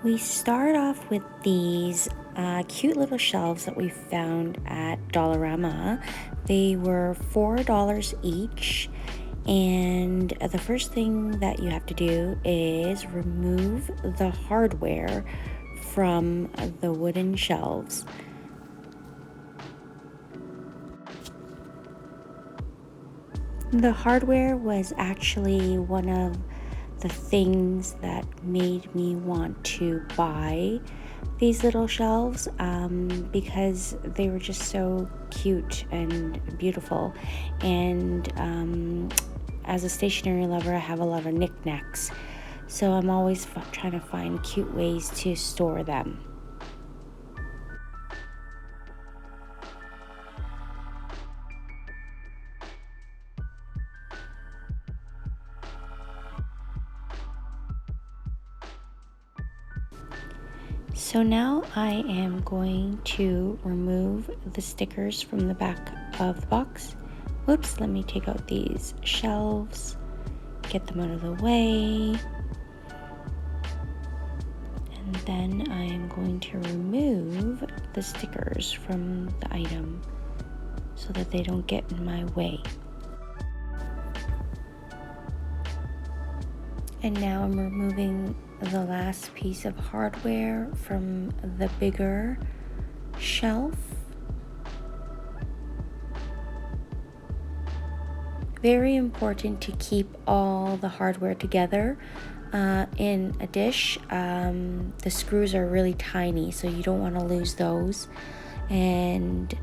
We start off with these cute little shelves that we found at Dollarama. They were $4 each. And the first thing that you have to do is remove the hardware from the wooden shelves. The hardware was actually one of the things that made me want to buy these little shelves because they were just so cute and beautiful. And as a stationery lover, I have a lot of knickknacks, so I'm always trying to find cute ways to store them. So now I am going to remove the stickers from the back of the box. Whoops, let me take out these shelves, get them out of the way. And then I am going to remove the stickers from the item so that they don't get in my way. And now I'm removing the last piece of hardware from the bigger shelf. Very important to keep all the hardware together in a dish. The screws are really tiny, so you don't want to lose those, and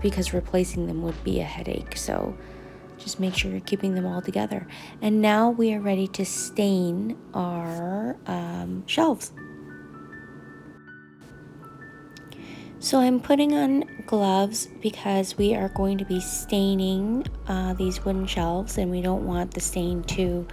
because replacing them would be a headache. So just make sure you're keeping them all together. And now we are ready to stain our shelves. So I'm putting on gloves because we are going to be staining these wooden shelves, and we don't want the stain to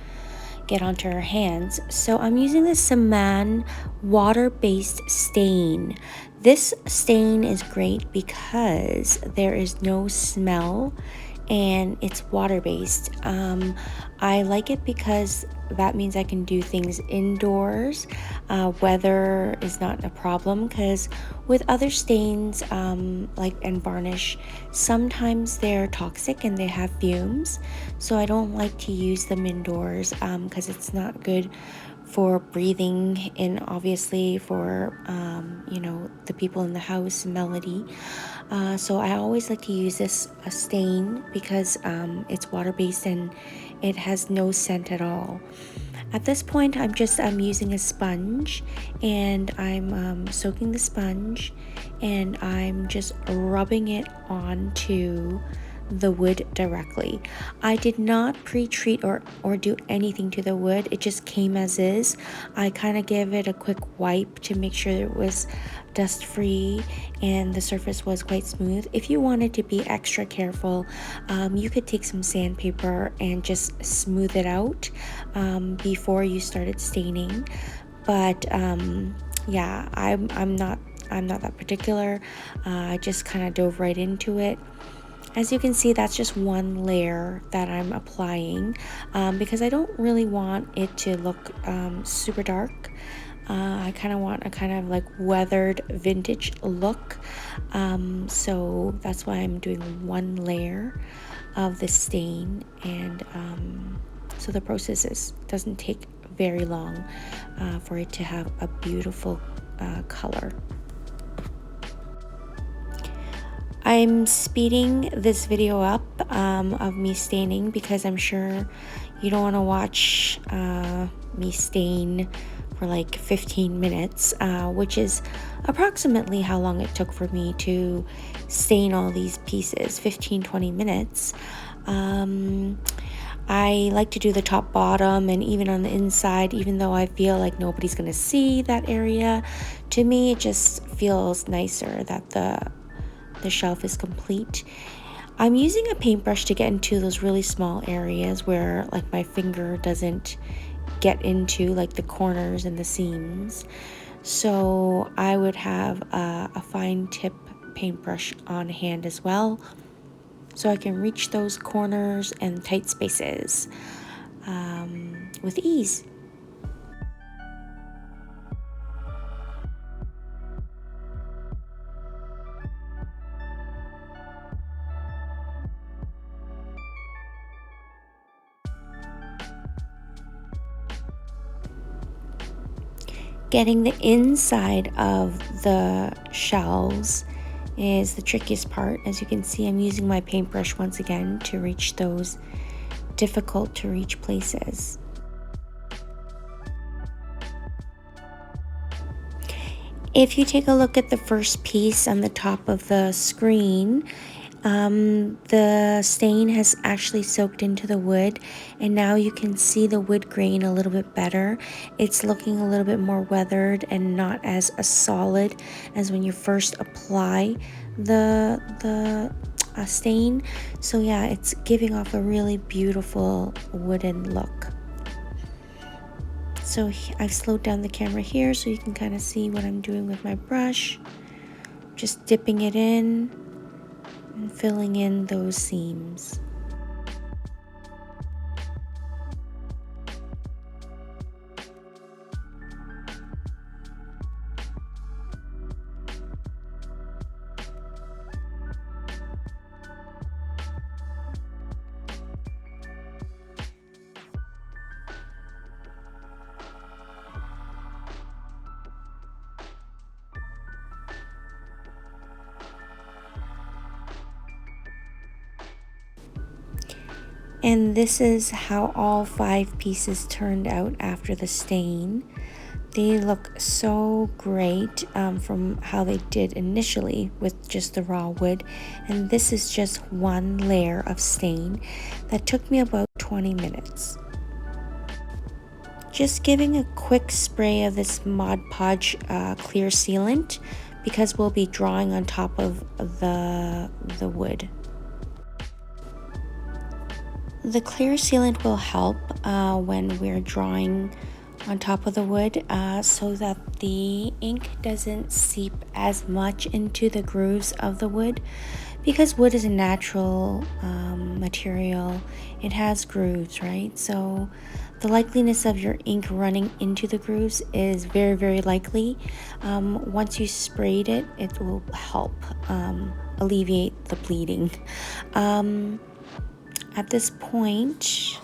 get onto our hands. So I'm using this Saman water-based stain. This stain is great because there is no smell and it's water-based. I like it because that means I can do things indoors. Weather is not a problem, because with other stains like and varnish, sometimes they're toxic and they have fumes, so I don't like to use them indoors because it's not good for breathing, and obviously for the people in the house, Melody. So I always like to use this stain because it's water-based and it has no scent at all. At this point, I'm using a sponge, and I'm soaking the sponge, and I'm just rubbing it onto the wood directly. I did not pre-treat or do anything to the wood. It just came as is. I kind of gave it a quick wipe to make sure it was dust free and the surface was quite smooth. If you wanted to be extra careful, you could take some sandpaper and just smooth it out before you started staining. But yeah, I'm not that particular. I just kind of dove right into it. As you can see, that's just one layer that I'm applying because I don't really want it to look super dark. I kind of want a kind of like weathered vintage look. So that's why I'm doing one layer of the stain. And so the process doesn't take very long for it to have a beautiful color. I'm speeding this video up of me staining because I'm sure you don't want to watch me stain for like 15 minutes, which is approximately how long it took for me to stain all these pieces, 15-20 minutes. I like to do the top, bottom, and even on the inside, even though I feel like nobody's going to see that area. To me, it just feels nicer that the shelf is complete. I'm using a paintbrush to get into those really small areas where like my finger doesn't get into, like the corners and the seams. So I would have a fine tip paintbrush on hand as well, so I can reach those corners and tight spaces with ease. Getting the inside of the shells is the trickiest part. As you can see, I'm using my paintbrush once again to reach those difficult to reach places. If you take a look at the first piece on the top of the screen, the stain has actually soaked into the wood, and now you can see the wood grain a little bit better. It's looking a little bit more weathered and not as solid as when you first apply the stain. So yeah, it's giving off a really beautiful wooden look. So I've slowed down the camera here so you can kind of see what I'm doing with my brush. Just dipping it in and filling in those seams. And this is how all 5 pieces turned out after the stain. They look so great from how they did initially with just the raw wood. And this is just one layer of stain that took me about 20 minutes. Just giving a quick spray of this Podge clear sealant because we'll be drawing on top of the wood. The clear sealant will help when we're drawing on top of the wood so that the ink doesn't seep as much into the grooves of the wood, because wood is a natural material. It has grooves, right? So the likeliness of your ink running into the grooves is very, very likely. Once you sprayed it, it will help alleviate the bleeding. At this point,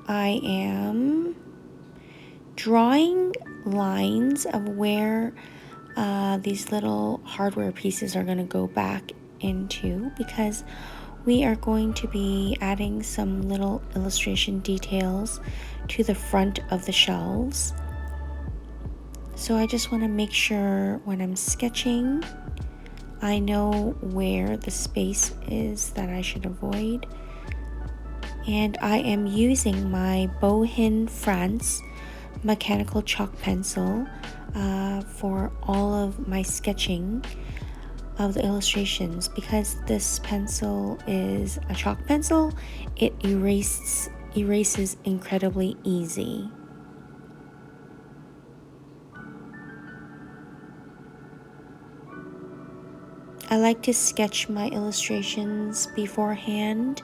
I am drawing lines of where these little hardware pieces are going to go back into, because we are going to be adding some little illustration details to the front of the shelves. So I just want to make sure when I'm sketching, I know where the space is that I should avoid. And I am using my Bohin France mechanical chalk pencil for all of my sketching of the illustrations. Because this pencil is a chalk pencil, it erases incredibly easy. I like to sketch my illustrations beforehand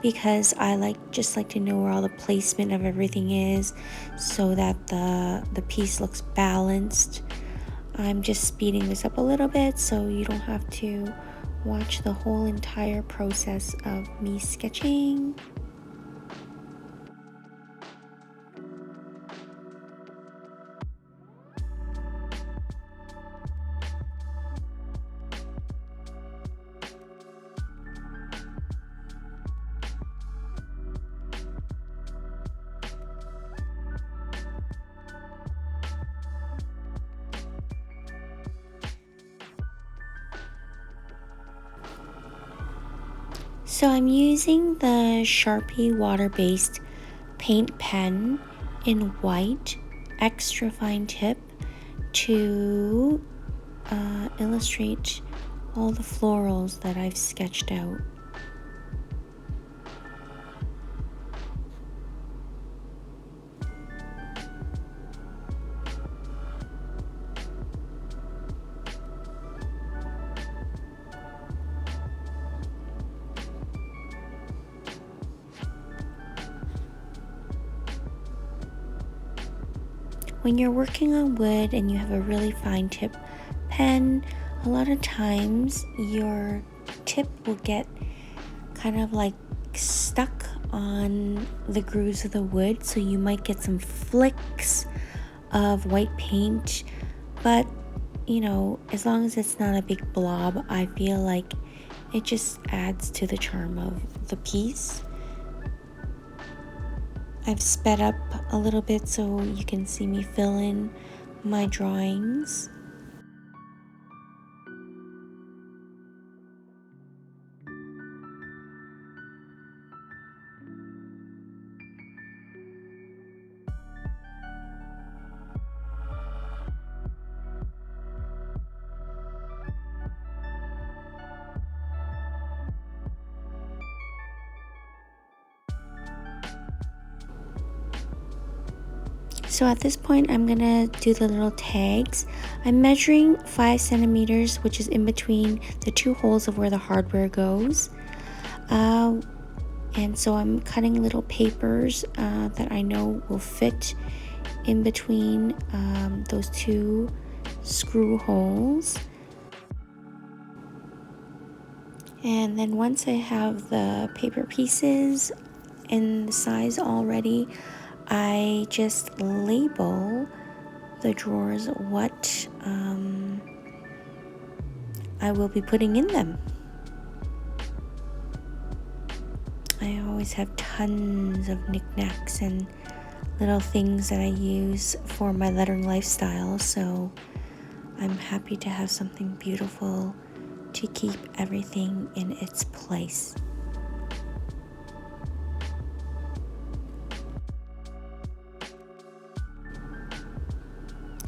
because I just like to know where all the placement of everything is so that the piece looks balanced. I'm just speeding this up a little bit so you don't have to watch the whole entire process of me sketching. So I'm using the Sharpie water-based paint pen in white, extra fine tip, to illustrate all the florals that I've sketched out. When you're working on wood and you have a really fine tip pen, a lot of times your tip will get kind of like stuck on the grooves of the wood, so you might get some flicks of white paint But, you know, as long as it's not a big blob, I feel like it just adds to the charm of the piece. I've sped up a little bit so you can see me fill in my drawings. So at this point, I'm gonna do the little tags. I'm measuring 5 centimeters, which is in between the two holes of where the hardware goes. And so I'm cutting little papers that I know will fit in between those two screw holes. And then once I have the paper pieces in the size already, I just label the drawers what I will be putting in them. I always have tons of knickknacks and little things that I use for my lettering lifestyle, so I'm happy to have something beautiful to keep everything in its place.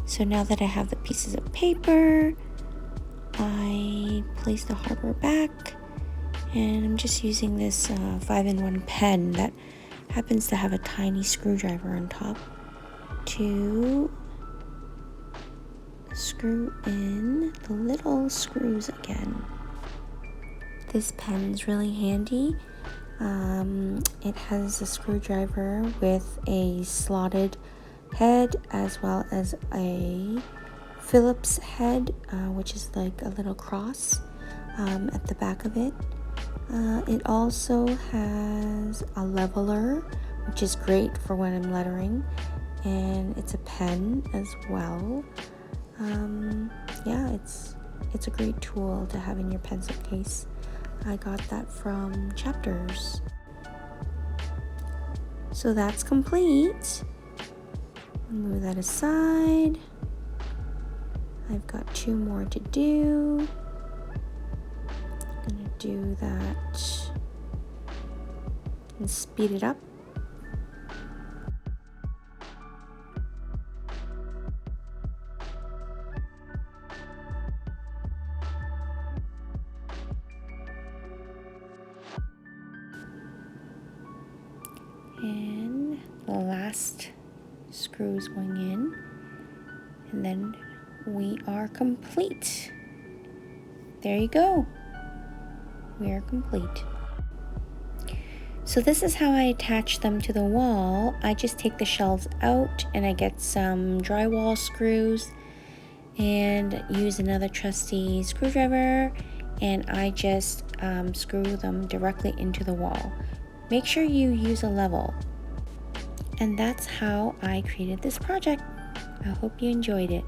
So now that I have the pieces of paper, I place the hardware back, and I'm just using this 5-in-1 pen that happens to have a tiny screwdriver on top to screw in the little screws again. This pen's really handy. It has a screwdriver with a slotted head as well as a Phillips head, which is like a little cross at the back of it. It also has a leveler, which is great for when I'm lettering, and it's a pen as well. Yeah, it's a great tool to have in your pencil case. I got that from Chapters. So that's complete. Move that aside. I've got 2 more to do. I'm gonna do that and speed it up. And the last screw is going in, and then we are complete. There you go. We are complete. So this is how I attach them to the wall. I just take the shelves out and I get some drywall screws and use another trusty screwdriver, and I just screw them directly into the wall. Make sure you use a level. And that's how I created this project. I hope you enjoyed it.